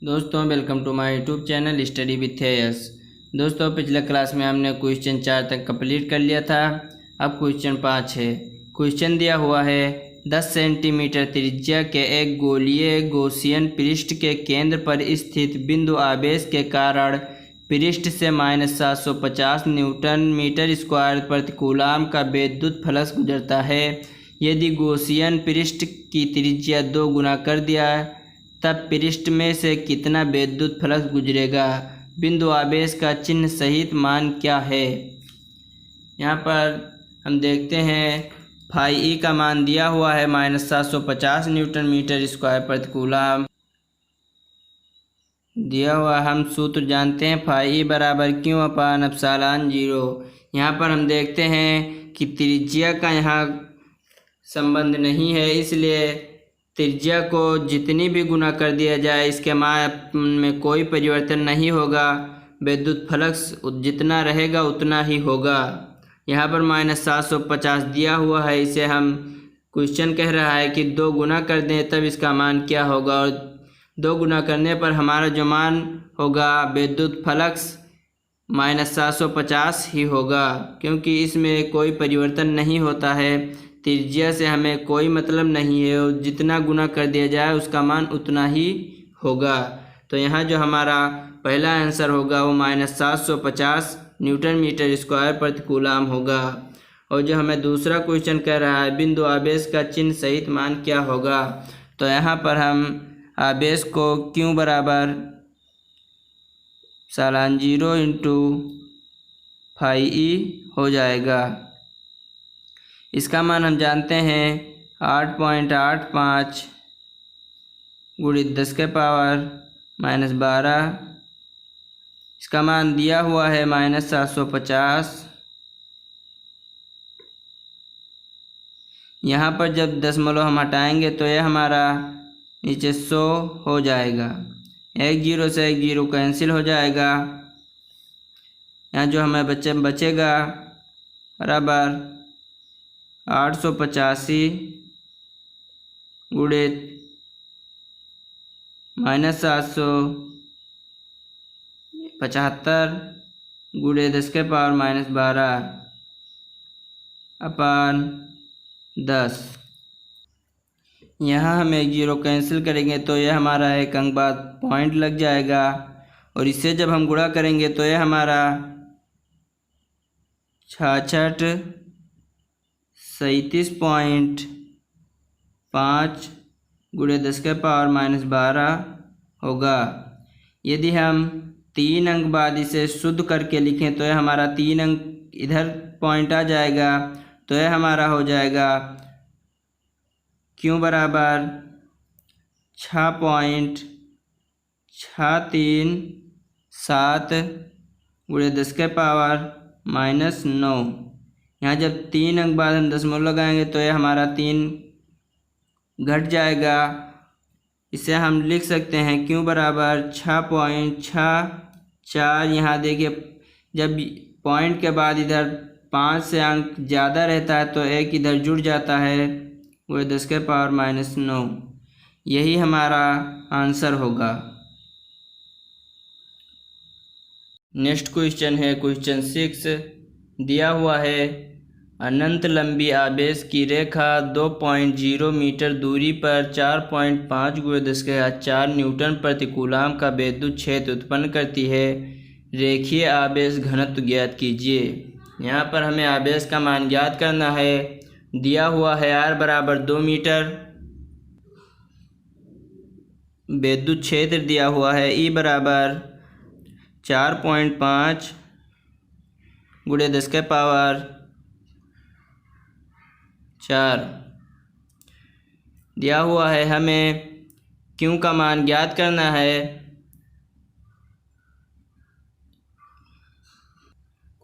दोस्तों welcome to my YouTube channel study with yes. दोस्तों पिछले क्लास में हमने क्वेश्चन 4 तक कंप्लीट कर लिया था। अब क्वेश्चन 5 है। क्वेश्चन दिया हुआ है 10 सेंटीमीटर त्रिज्या के एक गोलीय गॉसियन पृष्ठ के केंद्र पर स्थित बिंदु आवेश के कारण पृष्ठ से -750 न्यूटन मीटर स्क्वायर प्रति कूलाम का विद्युत फ्लक्स गुजरता है। यदि गॉसियन पृष्ठ की त्रिज्या 2 गुना कर दिया तब पृष्ठ में से कितना विद्युत फ्लक्स गुजरेगा। बिंदु आवेश का चिन्ह सहित मान क्या है। यहाँ पर हम देखते हैं फाई ई का मान दिया हुआ है -750 न्यूटन मीटर स्क्वायर प्रति कूलाम दिया हुआ। हम सूत्र जानते हैं फाई ई बराबर क्यू अपान एप्सिलॉन 0। यहाँ पर हम देखते हैं कि त्रिज्या का यहाँ संबंध नहीं है, इसलिए त्रिज्या को जितनी भी गुना कर दिया जाए इसके मान में कोई परिवर्तन नहीं होगा। विद्युत फ्लक्स जितना रहेगा उतना ही होगा। यहाँ पर -750 दिया हुआ है, इसे हम क्वेश्चन कह रहा है कि 2 गुना कर दें तब इसका मान क्या होगा, और 2 गुना करने पर हमारा जो मान होगा विद्युत फ्लक्स -750 ही होगा, क्योंकि इसमें कोई परिवर्तन नहीं होता है। त्रिज्या से हमें कोई मतलब नहीं है, और जितना गुना कर दिया जाए उसका मान उतना ही होगा। तो यहाँ जो हमारा पहला आंसर होगा वो -750 न्यूटन मीटर स्क्वायर प्रति कूलाम होगा। और जो हमें दूसरा क्वेश्चन कह रहा है बिंदु आवेश का चिन्ह सहित मान क्या होगा, तो यहाँ पर हम आवेश को क्यू बराबर एप्सिलॉन 0 इंटू फाई ई हो जाएगा। इसका मान हम जानते हैं 8.85 गुणित 10 के पावर -12। इसका मान दिया हुआ है -750। यहाँ पर जब दशमलव हम हटाएंगे तो यह हमारा नीचे 100 हो जाएगा। 1 0 से 1 0 कैंसिल हो जाएगा। यहाँ जो हमें बचेगा बराबर 885 गुणित -775 गुणित 10 के पावर -12 अपान 10। यहाँ हम 1 0 कैंसिल करेंगे तो यह हमारा एक अंक बाद पॉइंट लग जाएगा, और इससे जब हम गुणा करेंगे तो यह हमारा 37.5 गुणे 10 के पावर -12 होगा। यदि हम 3 अंक बाद इसे शुद्ध करके लिखें तो यह हमारा 3 अंक इधर पॉइंट आ जाएगा, तो यह हमारा हो जाएगा क्यों बराबर 6.637 गुणे 10 के पावर -9। यहाँ जब 3 अंक बाद हम दशमलव लगाएंगे तो यह हमारा 3 घट जाएगा। इसे हम लिख सकते हैं क्यों बराबर 6.64। यहाँ देखिए जब पॉइंट के बाद इधर 5 से अंक ज़्यादा रहता है तो 1 इधर जुड़ जाता है, वो 10 के पावर -9। यही हमारा आंसर होगा। नेक्स्ट क्वेश्चन है क्वेश्चन 6। दिया हुआ है अनंत लंबी आवेश की रेखा 2.0 मीटर दूरी पर 4.5 गुणे 10 के घात 4 न्यूटन प्रति कूलाम का विद्युत क्षेत्र उत्पन्न करती है। रेखीय आवेश घनत्व ज्ञात कीजिए। यहाँ पर हमें आवेश का मान ज्ञात करना है। दिया हुआ है R बराबर 2 मीटर, विद्युत क्षेत्र दिया हुआ है E बराबर 4.5 गुणे 10 के पावर 4 दिया हुआ है। हमें Q का मान ज्ञात करना है।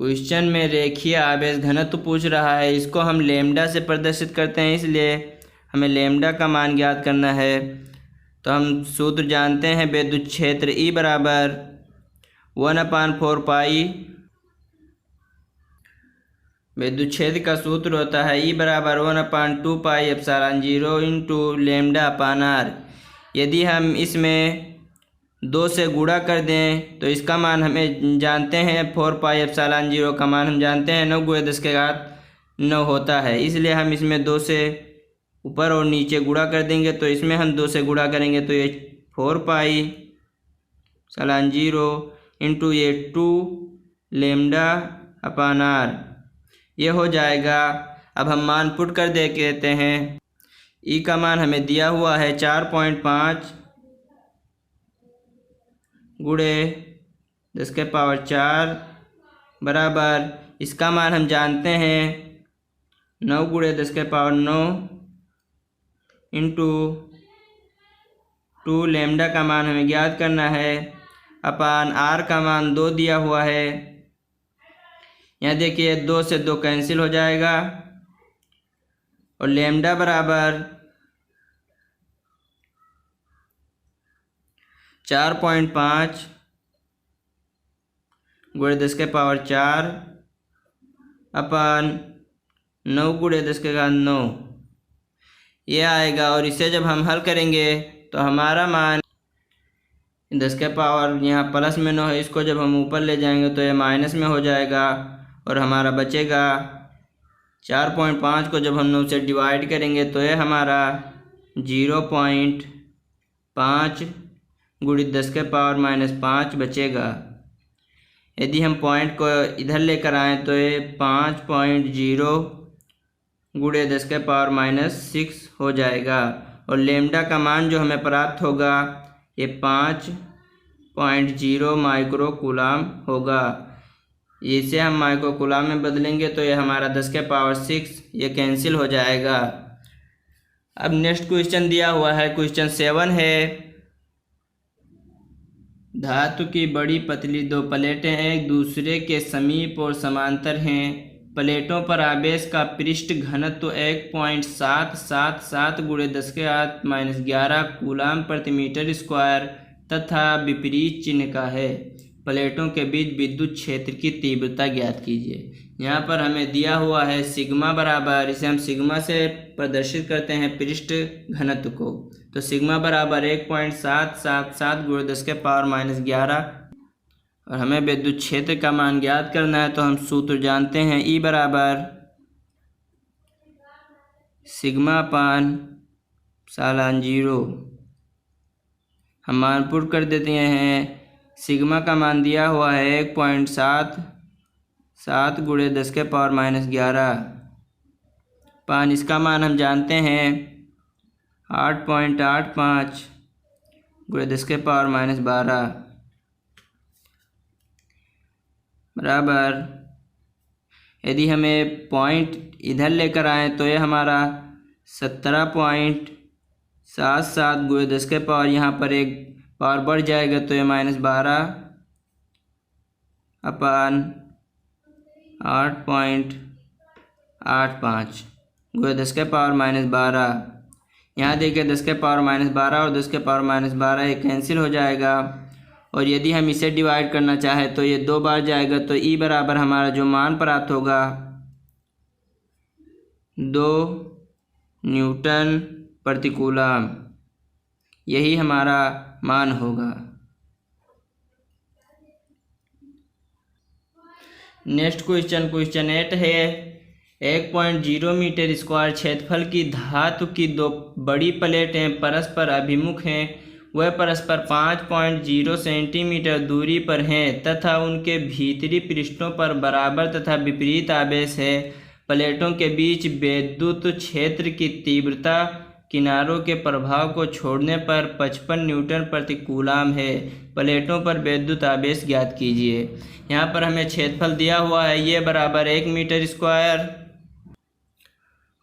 क्वेश्चन में रेखीय आवेश घनत्व पूछ रहा है, इसको हम लैम्डा से प्रदर्शित करते हैं, इसलिए हमें लैम्डा का मान ज्ञात करना है। तो हम सूत्र जानते हैं विद्युत क्षेत्र E बराबर 1/4 पाई। विद्युत क्षेत्र का सूत्र होता है E बराबर 1/2 पाई एप्सिलॉन 0 इंटू लैम्डा अपान R। यदि हम इसमें 2 से गुणा कर दें तो इसका मान हमें जानते हैं 4 पाई एप्सिलॉन 0 का मान हम जानते हैं 9 गुणे 10 के घात 9 होता है। इसलिए हम इसमें 2 से ऊपर और नीचे गुणा कर देंगे। तो इसमें हम 2 से गुणा करेंगे तो ये 4 पाई एप्सिलॉन 0 इंटू ये 2 लैम्डा अपॉन आर ये हो जाएगा। अब हम मान पुट कर देते हैं। ई का मान हमें दिया हुआ है 4.5 गुणे 10 के पावर 4 बराबर इसका मान हम जानते हैं 9 गुणे 10 के पावर 9 इंटू 2 लैम्डा का मान हमें ज्ञात करना है अपान आर का मान 2 दिया हुआ है। यहाँ देखिए 2 से 2 कैंसिल हो जाएगा और लैम्डा बराबर 4.5 गुणे 10 के पावर 4 अपान 9 गुणे 10 के घात 9 ये आएगा। और इसे जब हम हल करेंगे तो हमारा मान 10 के पावर यहाँ प्लस में 9 है, इसको जब हम ऊपर ले जाएंगे तो ये माइनस में हो जाएगा और हमारा बचेगा 4.5 को जब हम 9 से डिवाइड करेंगे तो ये हमारा 0.5 गुणित 10 के पावर -5 बचेगा। यदि हम पॉइंट को इधर लेकर आएँ तो ये 5.0 गुणे 10 के पावर -6 हो जाएगा और लैम्डा का मान जो हमें प्राप्त होगा ये 5.0 माइक्रो कूलाम होगा। इसे हम माइक्रो कूलाम में बदलेंगे तो ये हमारा 10 के पावर 6 ये कैंसिल हो जाएगा। अब नेक्स्ट क्वेश्चन दिया हुआ है, क्वेश्चन 7 है। धातु की बड़ी पतली 2 प्लेटें एक दूसरे के समीप और समांतर हैं। प्लेटों पर आवेश का पृष्ठ घनत्व 1.777 गुणे 10 के घात -11 कूलाम प्रति मीटर स्क्वायर तथा विपरीत चिन्ह का है। प्लेटों के बीच विद्युत क्षेत्र की तीव्रता ज्ञात कीजिए। यहाँ पर हमें दिया हुआ है सिग्मा बराबर, इसे हम सिग्मा से प्रदर्शित करते हैं पृष्ठ घनत्व को। तो सिग्मा बराबर 1.777 गुणे 10 के पावर -11 और हमें विद्युत क्षेत्र का मान ज्ञात करना है। तो हम सूत्र जानते हैं ई बराबर सिग्मा अपान एप्सिलॉन 0। हम मान पुट कर देते हैं। सिग्मा का मान दिया हुआ है 1.77 गुणे 10 के पावर -11 पान इसका मान हम जानते हैं 8.85 गुणे 10 के पावर -12 बराबर। यदि हमें पॉइंट इधर लेकर आए तो ये हमारा 17.77 गुणे 10 के पावर यहाँ पर एक पावर बढ़ जाएगा तो ये -12 अपान 8.85 गुणे 10 के पावर -12। यहाँ देखिए 10 के पावर -12 और 10 के पावर -12 ये कैंसिल हो जाएगा और यदि हम इसे डिवाइड करना चाहें तो ये 2 बार जाएगा। तो ई बराबर हमारा जो मान प्राप्त होगा 2 न्यूटन प्रति कूलाम, यही हमारा मान होगा। नेक्स्ट क्वेश्चन, क्वेश्चन 8 है। 1.0 मीटर स्क्वायर क्षेत्रफल की धातु की 2 बड़ी प्लेटें परस्पर अभिमुख हैं। वह परस्पर 5.0 सेंटीमीटर दूरी पर हैं तथा उनके भीतरी पृष्ठों पर बराबर तथा विपरीत आवेश है। प्लेटों के बीच विद्युत क्षेत्र की तीव्रता किनारों के प्रभाव को छोड़ने पर 55 न्यूटन प्रति कूलाम है। प्लेटों पर विद्युत आवेश ज्ञात कीजिए। यहाँ पर हमें क्षेत्रफल दिया हुआ है, ये बराबर 1 मीटर स्क्वायर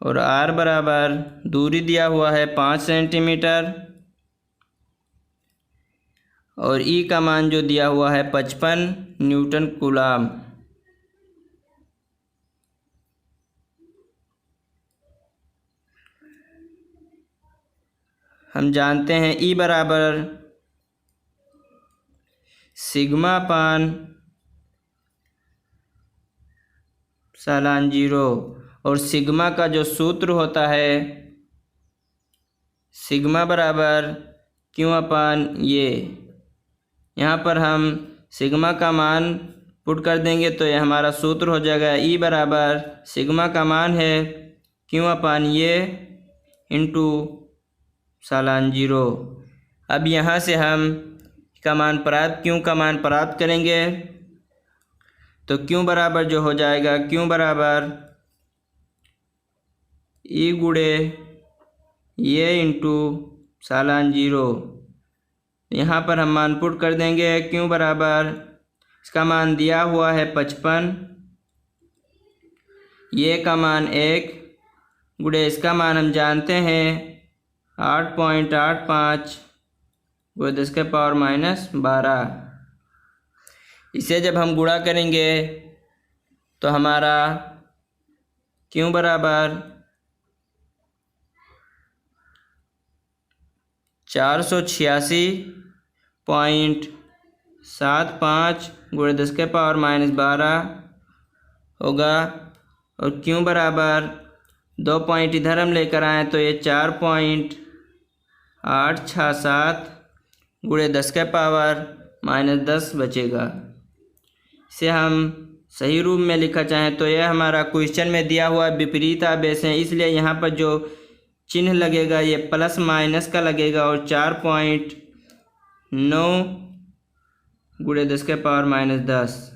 और आर बराबर दूरी दिया हुआ है 5 सेंटीमीटर और ई का मान जो दिया हुआ है 55 न्यूटन कूलाम। हम जानते हैं ई बराबर सिग्मा अपान एप्सिलॉन 0 और सिग्मा का जो सूत्र होता है सिग्मा बराबर क्यू अपान ये यहाँ पर हम सिग्मा का मान पुट कर देंगे तो ये हमारा सूत्र हो जाएगा ई बराबर सिग्मा का मान है क्यू अपान ये इंटू सालान 0। अब यहाँ से हम क्यू का मान प्राप्त करेंगे तो क्यू बराबर जो हो जाएगा क्यू बराबर ई गुणे ये इंटू सालान 0। यहाँ पर हम मान पुट कर देंगे क्यू बराबर इसका मान दिया हुआ है 55, ये का मान 1 गुणे इसका मान हम जानते हैं 8.85 गुणे 10⁻⁻12। इसे जब हम गुणा करेंगे तो हमारा क्यू बराबर 486.75 गुणे 10⁻12 होगा। और क्यू बराबर 2 पॉइंट इधर हम लेकर आए तो ये 4.867 गुणे 10⁻10 बचेगा। इसे हम सही रूप में लिखा चाहें तो यह हमारा क्वेश्चन में दिया हुआ विपरीत आवेश है, इसलिए यहाँ पर जो चिन्ह लगेगा ये प्लस माइनस का लगेगा और 4.9 गुणे 10⁻10।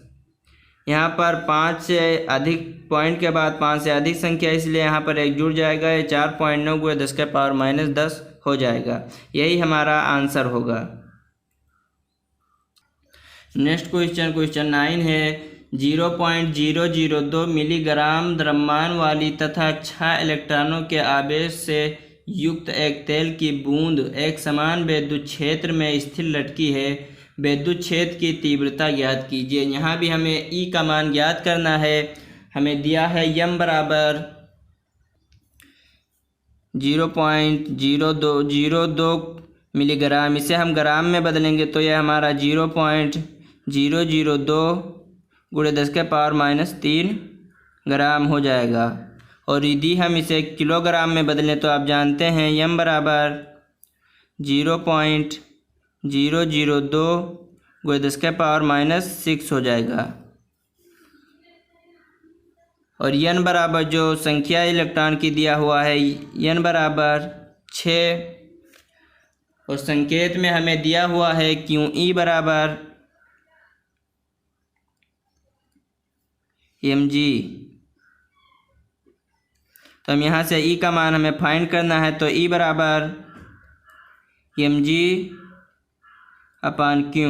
यहाँ पर 5 से अधिक पॉइंट के बाद 5 से अधिक संख्या, इसलिए यहाँ पर एक जुड़ जाएगा, ये 4.9 गुणे 10⁻10 हो जाएगा। यही हमारा आंसर होगा। नेक्स्ट क्वेश्चन 9 है 0.002 मिलीग्राम द्रव्यमान वाली तथा 6 इलेक्ट्रॉनों के आवेश से युक्त एक तेल की बूंद एक समान विद्युत क्षेत्र में स्थिर लटकी है। विद्युत क्षेत्र की तीव्रता ज्ञात कीजिए। यहाँ भी हमें ई का मान ज्ञात करना है। हमें दिया है यम बराबर 0.002 मिलीग्राम, इसे हम ग्राम में बदलेंगे तो यह हमारा 0.002 गुणे 10⁻³ ग्राम हो जाएगा। और यदि हम इसे किलोग्राम में बदलें तो आप जानते हैं यम बराबर 0.002 गुणे 10⁻6 हो जाएगा। और एन बराबर जो संख्या इलेक्ट्रॉन की दिया हुआ है एन बराबर 6 और संकेत में हमें दिया हुआ है क्यू ई बराबर mg। तो हम यहाँ से ई का मान हमें फाइंड करना है तो ई बराबर mg अपान क्यू।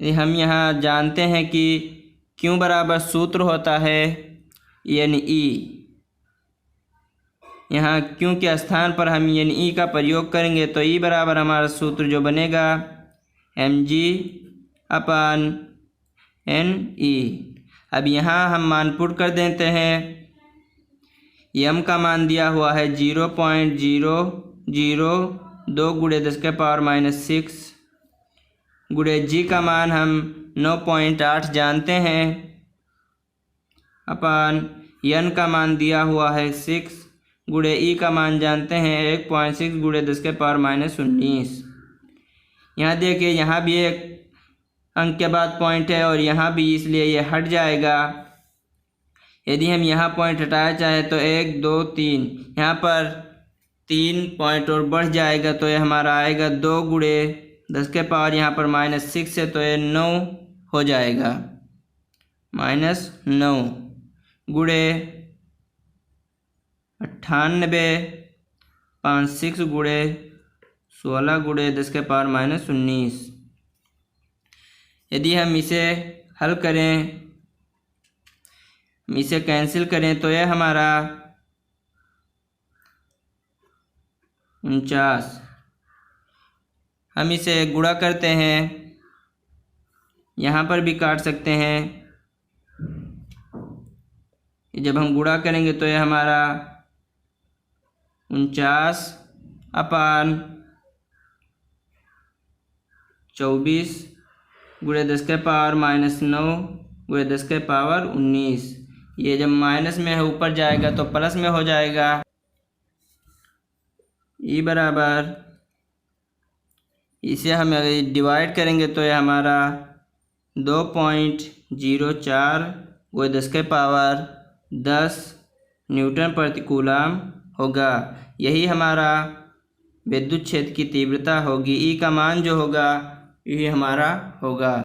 हम यहाँ जानते हैं कि क्यू बराबर सूत्र होता है एन ई। यहाँ क्यू के स्थान पर हम एन ई का प्रयोग करेंगे तो ई बराबर हमारा सूत्र जो बनेगा mg अपान एन ई। अब यहाँ हम मान पुट कर देते हैं। यम का मान दिया हुआ है 0.002 गुणे 10⁻6 गुणे जी का मान हम 9.8 जानते हैं अपान एन का मान दिया हुआ है 6 गुणे ई का मान जानते हैं 1.6 गुणे 10⁻19। यहाँ देखिए यहाँ भी एक अंक के बाद पॉइंट है और यहाँ भी, इसलिए ये हट जाएगा। यदि हम यहाँ पॉइंट हटाया चाहे तो 1 2 3 यहाँ पर 3 पॉइंट और बढ़ जाएगा तो ये हमारा आएगा 2 गुणे 10⁻, यहाँ पर -6 है तो ये 9 हो जाएगा। -9 गुणे 98.6 गुणे 16 गुणे 10⁻19। यदि हम इसे हल करें, इसे कैंसिल करें तो यह हमारा 49। हम इसे गुणा करते हैं, यहाँ पर भी काट सकते हैं। जब हम गुणा करेंगे तो यह हमारा 49 अपान 24 गुणे 10⁻9 गुणे 10⁻19। ये जब माइनस में है ऊपर जाएगा तो प्लस में हो जाएगा। ई बराबर इसे हम अगर डिवाइड करेंगे तो यह हमारा 2.04 × 10 न्यूटन प्रति कूलम होगा। यही हमारा विद्युत क्षेत्र की तीव्रता होगी। ई का मान जो होगा यही हमारा होगा।